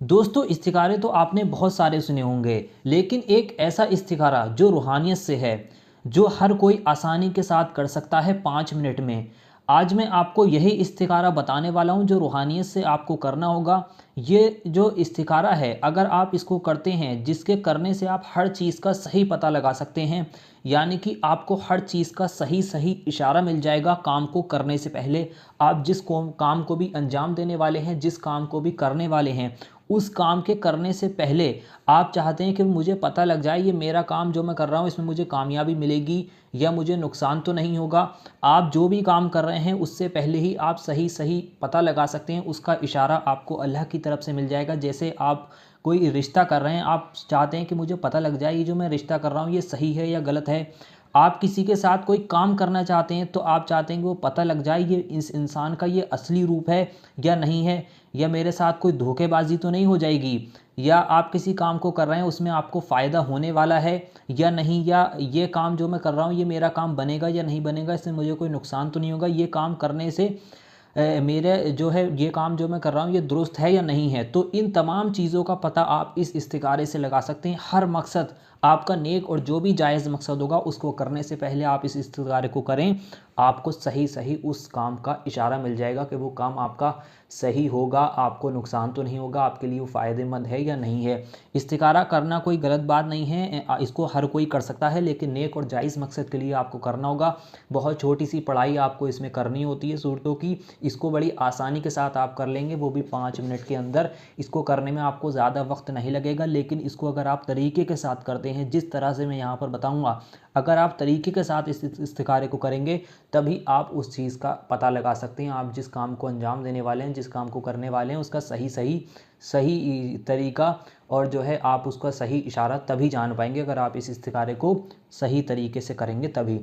दोस्तों, इस्तिखारे तो आपने बहुत सारे सुने होंगे, लेकिन एक ऐसा इस्तिखारा जो रूहानियत से है, जो हर कोई आसानी के साथ कर सकता है 5 मिनट में। आज मैं आपको यही इस्तिखारा बताने वाला हूँ जो रूहानियत से आपको करना होगा। ये जो इस्तिखारा है, अगर आप इसको करते हैं, जिसके करने से आप हर चीज़ का सही पता लगा सकते हैं, यानी कि आपको हर चीज़ का सही सही इशारा मिल जाएगा काम को करने से पहले। आप जिस काम को भी अंजाम देने वाले हैं, जिस काम को भी करने वाले हैं, उस काम के करने से पहले आप चाहते हैं कि मुझे पता लग जाए ये मेरा काम जो मैं कर रहा हूँ इसमें मुझे कामयाबी मिलेगी या मुझे नुकसान तो नहीं होगा। आप जो भी काम कर रहे हैं उससे पहले ही आप सही सही पता लगा सकते हैं, उसका इशारा आपको अल्लाह की तरफ से मिल जाएगा। जैसे आप कोई रिश्ता कर रहे हैं, आप चाहते हैं कि मुझे पता लग जाए ये जो मैं रिश्ता कर रहा हूँ ये सही है या गलत है। आप किसी के साथ कोई काम करना चाहते हैं तो आप चाहते हैं कि वो पता लग जाए ये इस इंसान का ये असली रूप है या नहीं है, या मेरे साथ कोई धोखेबाजी तो नहीं हो जाएगी, या आप किसी काम को कर रहे हैं उसमें आपको फ़ायदा होने वाला है या नहीं, या ये काम जो मैं कर रहा हूँ ये मेरा काम बनेगा या नहीं बनेगा, इससे मुझे कोई नुकसान तो नहीं होगा, ये काम करने से मेरे जो है ये काम जो मैं कर रहा हूँ ये दुरुस्त है या नहीं है। तो इन तमाम चीज़ों का पता आप इस इस्तिखारे से लगा सकते हैं। हर मकसद आपका नेक और जो भी जायज़ मकसद होगा उसको करने से पहले आप इस इस्तिखारे को करें, आपको सही सही उस काम का इशारा मिल जाएगा कि वो काम आपका सही होगा, आपको नुकसान तो नहीं होगा, आपके लिए वो फ़ायदेमंद है या नहीं है। इस्तिखारा करना कोई गलत बात नहीं है, इसको हर कोई कर सकता है, लेकिन नेक और जायज़ मकसद के लिए आपको करना होगा। बहुत छोटी सी पढ़ाई आपको इसमें करनी होती है सूरतों की, इसको बड़ी आसानी के साथ आप कर लेंगे, वो भी 5 मिनट के अंदर। इसको करने में आपको ज़्यादा वक्त नहीं लगेगा, लेकिन इसको अगर आप तरीके के साथ करते हैं जिस तरह से मैं यहाँ पर बताऊँगा, अगर आप तरीके के साथ इस इस्तिखारे को करेंगे तभी आप उस चीज़ का पता लगा सकते हैं। आप जिस काम को अंजाम देने वाले हैं, जिस काम को करने वाले हैं, उसका सही सही सही तरीका और जो है आप उसका सही इशारा तभी जान पाएंगे अगर आप इस इस्तिखारे को सही तरीके से करेंगे तभी।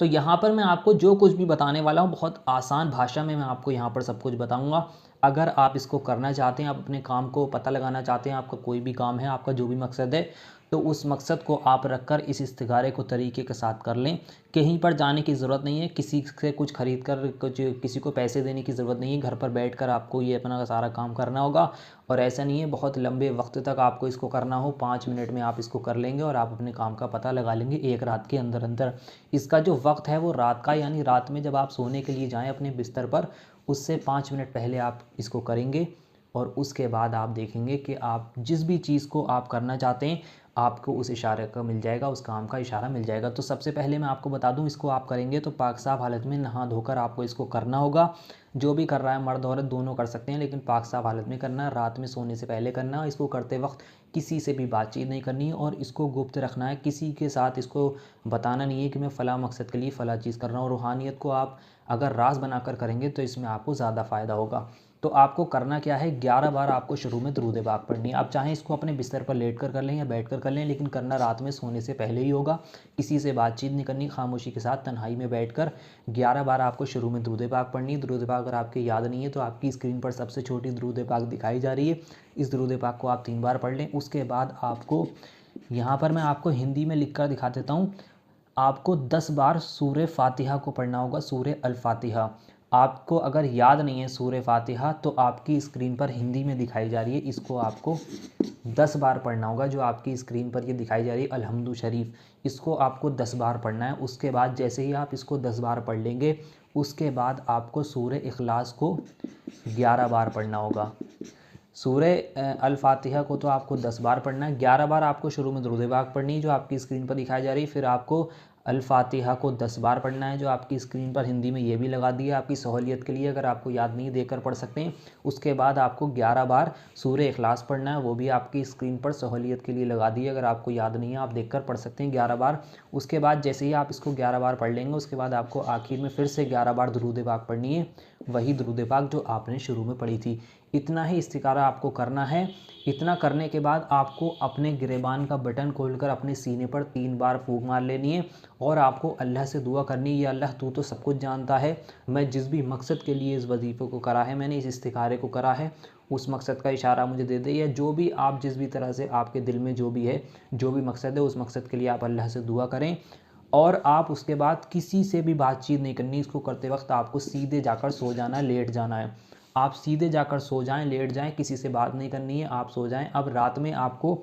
तो यहाँ पर मैं आपको जो कुछ भी बताने वाला हूँ बहुत आसान भाषा में मैं आपको यहाँ पर सब कुछ बताऊँगा। अगर आप इसको करना चाहते हैं, आप अपने काम को पता लगाना चाहते हैं, आपका कोई भी काम है, आपका जो भी मकसद है, तो उस मकसद को आप रखकर इस इस्तिखारे को तरीके के साथ कर लें। कहीं पर जाने की ज़रूरत नहीं है, किसी से कुछ खरीद कर कुछ किसी को पैसे देने की ज़रूरत नहीं है, घर पर बैठकर आपको ये अपना सारा काम करना होगा। और ऐसा नहीं है बहुत लंबे वक्त तक आपको इसको करना हो, 5 मिनट में आप इसको कर लेंगे और आप अपने काम का पता लगा लेंगे एक रात के अंदर अंदर। इसका जो वक्त है वो रात का, यानी रात में जब आप सोने के लिए जाएँ अपने बिस्तर पर, उससे 5 मिनट पहले आप इसको करेंगे। और उसके बाद आप देखेंगे कि आप जिस भी चीज़ को आप करना चाहते हैं आपको उस इशारे का मिल जाएगा, उस काम का इशारा मिल जाएगा। तो सबसे पहले मैं आपको बता दूं, इसको आप करेंगे तो पाक साफ़ हालत में नहा धोकर आपको इसको करना होगा। जो भी कर रहा है मर्द औरत दोनों कर सकते हैं, लेकिन पाक साफ़ हालत में करना है, रात में सोने से पहले करना है। इसको करते वक्त किसी से भी बातचीत नहीं करनी है और इसको गुप्त रखना है, किसी के साथ इसको बताना नहीं है कि मैं फ़लाँ मकसद के लिए फ़लाँ चीज़ कर रहा हूँ। रूहानियत को आप अगर राज बनाकर करेंगे तो इसमें आपको ज़्यादा फ़ायदा होगा। तो आपको करना क्या है, 11 बार आपको शुरू में दुरूद पाक पढ़नी है। आप चाहें इसको अपने बिस्तर पर लेट कर लें या बैठ कर लें, लेकिन करना रात में सोने से पहले ही होगा। किसी से बातचीत नहीं करनी, खामोशी के साथ तन्हाई में बैठकर 11 बार आपको शुरू में दुरूद पाक पढ़नी है। दुरूद पाक अगर आपके याद नहीं है तो आपकी स्क्रीन पर सबसे छोटी दुरूद पाक दिखाई जा रही है, इस दुरूद पाक को आप 3 बार पढ़ लें। उसके बाद आपको यहाँ पर मैं आपको हिंदी में लिख कर दिखा देता हूँ। आपको 10 बार सूरे फातिहा को पढ़ना होगा, सूरे अल फातिहा। आपको अगर याद नहीं है सूरे फातिहा तो आपकी स्क्रीन पर हिंदी में दिखाई जा रही है, इसको आपको 10 बार पढ़ना होगा। जो आपकी स्क्रीन पर ये दिखाई जा रही है अलहम्दु शरीफ, इसको आपको 10 बार पढ़ना है। उसके बाद जैसे ही आप इसको 10 बार पढ़ लेंगे, उसके बाद आपको सूरे इखलास को 11 बार पढ़ना होगा। सूरे अल फातिहा को तो आपको 10 बार पढ़ना है, 11 बार आपको शुरू में दुरूद पाक पढ़नी है जो आपकी स्क्रीन पर दिखाई जा रही है। फिर आपको अल फातिहा को 10 बार पढ़ना है, जो आपकी स्क्रीन पर हिंदी में ये भी लगा दिया आपकी सहूलियत के लिए, अगर आपको याद नहीं देकर पढ़ सकते हैं। उसके बाद आपको 11 बार सूरे इखलास पढ़ना है, वो भी आपकी स्क्रीन पर सहूलियत के लिए लगा दी है, अगर आपको याद नहीं है आप देखकर पढ़ सकते हैं 11 बार। उसके बाद जैसे ही आप इसको 11 बार पढ़ लेंगे, उसके बाद आपको आखिर में फिर से 11 बार दुरूद पाक पढ़नी है, वही दुरूद पाक जो आपने शुरू में पढ़ी थी। इतना ही इस्तिखारा आपको करना है। इतना करने के बाद आपको अपने गिरेबान का बटन खोलकर अपने सीने पर 3 बार फूंक मार लेनी है और आपको अल्लाह से दुआ करनी है, या अल्लाह तू तो सब कुछ जानता है, मैं जिस भी मकसद के लिए इस वजीफ़े को करा है, मैंने इस इस्तिखारे को करा है, उस मकसद का इशारा मुझे दे दे। या जो भी आप जिस भी तरह से आपके दिल में जो भी है, जो भी मकसद है, उस मकसद के लिए आप अल्लाह से दुआ करें। और आप उसके बाद किसी से भी बातचीत नहीं करनी। इसको करते वक्त आपको सीधे जाकर सो जाना है, लेट जाना है। आप सीधे जाकर सो जाएं, लेट जाएं, किसी से बात नहीं करनी है, आप सो जाएं। अब रात में आपको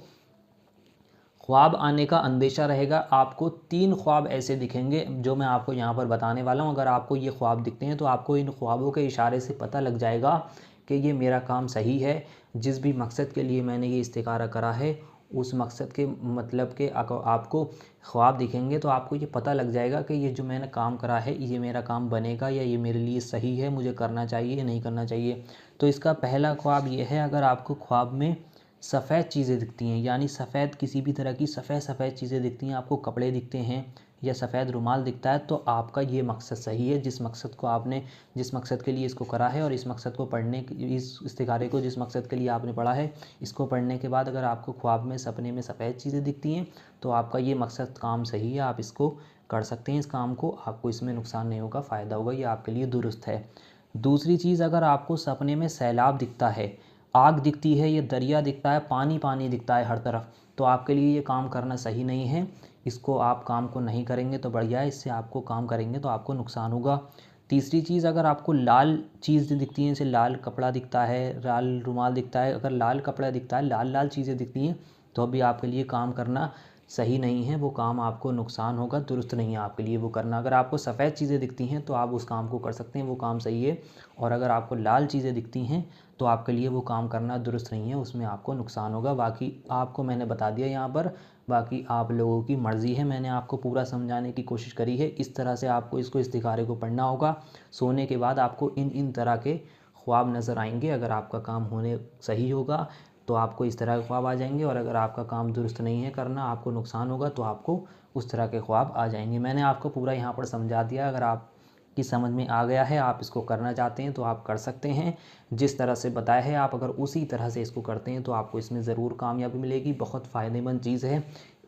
ख्वाब आने का अंदेशा रहेगा। आपको 3 ख्वाब ऐसे दिखेंगे जो मैं आपको यहाँ पर बताने वाला हूँ। अगर आपको ये ख्वाब दिखते हैं तो आपको इन ख्वाबों के इशारे से पता लग जाएगा कि ये मेरा काम सही है। जिस भी मकसद के लिए मैंने ये इस्तिखारा करा है उस मकसद के मतलब के आपको ख्वाब दिखेंगे तो आपको ये पता लग जाएगा कि ये जो मैंने काम करा है ये मेरा काम बनेगा या ये मेरे लिए सही है, मुझे करना चाहिए या नहीं करना चाहिए। तो इसका पहला ख्वाब ये है, अगर आपको ख्वाब में सफ़ेद चीज़ें दिखती हैं, यानी सफ़ेद किसी भी तरह की सफ़ेद चीज़ें दिखती हैं, आपको कपड़े दिखते हैं या सफ़ेद रुमाल दिखता है, तो आपका ये मकसद सही है। जिस मकसद को आपने जिस मकसद के लिए इसको करा है और इस मकसद को इस इस्तिखारे को जिस मकसद के लिए आपने पढ़ा है, इसको पढ़ने के बाद अगर आपको ख्वाब में सपने में सफ़ेद चीज़ें दिखती हैं तो आपका ये मकसद काम सही है, आप इसको कर सकते हैं। इस काम को आपको इसमें नुकसान नहीं होगा, फ़ायदा होगा, ये आपके लिए दुरुस्त है। दूसरी चीज़, अगर आपको सपने में सैलाब दिखता है, आग दिखती है, ये दरिया दिखता है, पानी पानी दिखता है हर तरफ, तो आपके लिए ये काम करना सही नहीं है। इसको आप काम को नहीं करेंगे तो बढ़िया है, इससे आपको काम करेंगे तो आपको नुकसान होगा। तीसरी चीज़, अगर आपको लाल चीज़ दिखती हैं, जैसे लाल कपड़ा दिखता है, लाल रुमाल दिखता है, अगर लाल कपड़ा दिखता है, लाल लाल चीज़ें दिखती हैं तो अभी आपके लिए काम करना सही नहीं है, वो काम आपको नुकसान होगा, दुरुस्त नहीं है आपके लिए वो करना। अगर आपको सफ़ेद चीज़ें दिखती हैं तो आप उस काम को कर सकते हैं, वो काम सही है। और अगर आपको लाल चीज़ें दिखती हैं तो आपके लिए वो काम करना दुरुस्त नहीं है, उसमें आपको नुकसान होगा। बाकी आपको मैंने बता दिया यहाँ पर, बाकी आप लोगों की मर्ज़ी है, मैंने आपको पूरा समझाने की कोशिश करी है। इस तरह से आपको इसको इस्तिखारे को पढ़ना होगा। सोने के बाद आपको इन तरह के ख्वाब नज़र आएंगे। अगर आपका काम होने सही होगा तो आपको इस तरह के ख्वाब आ जाएंगे, और अगर आपका काम दुरुस्त नहीं है करना, आपको नुकसान होगा, तो आपको उस तरह के ख्वाब आ जाएंगे। मैंने आपको पूरा यहाँ पर समझा दिया। अगर आप की समझ में आ गया है, आप इसको करना चाहते हैं तो आप कर सकते हैं। जिस तरह से बताया है आप अगर उसी तरह से इसको करते हैं तो आपको इसमें ज़रूर कामयाबी मिलेगी। बहुत फ़ायदेमंद चीज़ है।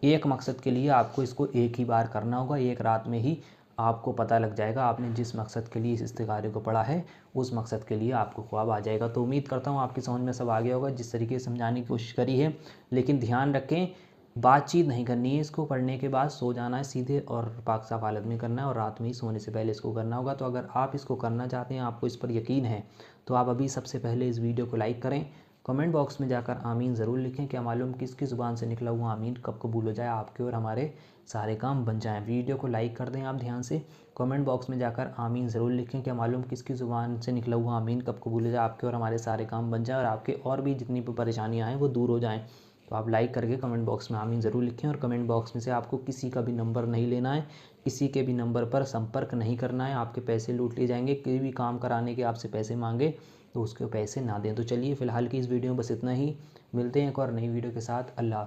एक मकसद के लिए आपको इसको एक ही बार करना होगा, एक रात में ही आपको पता लग जाएगा आपने जिस मकसद के लिए इस इस्तिखारे को पढ़ा है उस मकसद के लिए आपको ख्वाब आ जाएगा। तो उम्मीद करता हूँ आपकी समझ में सब आ गया होगा जिस तरीके से समझाने की कोशिश करी है। लेकिन ध्यान रखें, बातचीत नहीं करनी है, इसको पढ़ने के बाद सो जाना है सीधे, और पाक साफ हालत में करना है, और रात में ही सोने से पहले इसको करना होगा। तो अगर आप इसको करना चाहते हैं, आपको इस पर यकीन है, तो आप अभी सबसे पहले इस वीडियो को लाइक करें, कमेंट बॉक्स में जाकर आमीन ज़रूर लिखें। क्या मालूम किसकी ज़ुबान से निकला हुआ आमीन कब कबूल हो जाए, आपके और हमारे सारे काम बन जाएँ। वीडियो को लाइक कर दें आप ध्यान से, कमेंट बॉक्स में जाकर आमीन ज़रूर लिखें। क्या मालूम किसकी ज़ुबान से निकला हुआ आमीन कब कबूल हो जाए, आपके और हमारे सारे काम बन जाए, और आपके और भी जितनी भी परेशानियाँ हैं वो दूर हो जाएँ। तो आप लाइक करके कमेंट बॉक्स में आमीन ज़रूर लिखें। और कमेंट बॉक्स में से आपको किसी का भी नंबर नहीं लेना है, किसी के भी नंबर पर संपर्क नहीं करना है, आपके पैसे लूट लिए जाएंगे। कोई भी काम कराने के आपसे पैसे मांगे तो उसके पैसे ना दें। तो चलिए फ़िलहाल की इस वीडियो में बस इतना ही, मिलते हैं एक और नई वीडियो के साथ। अल्लाह।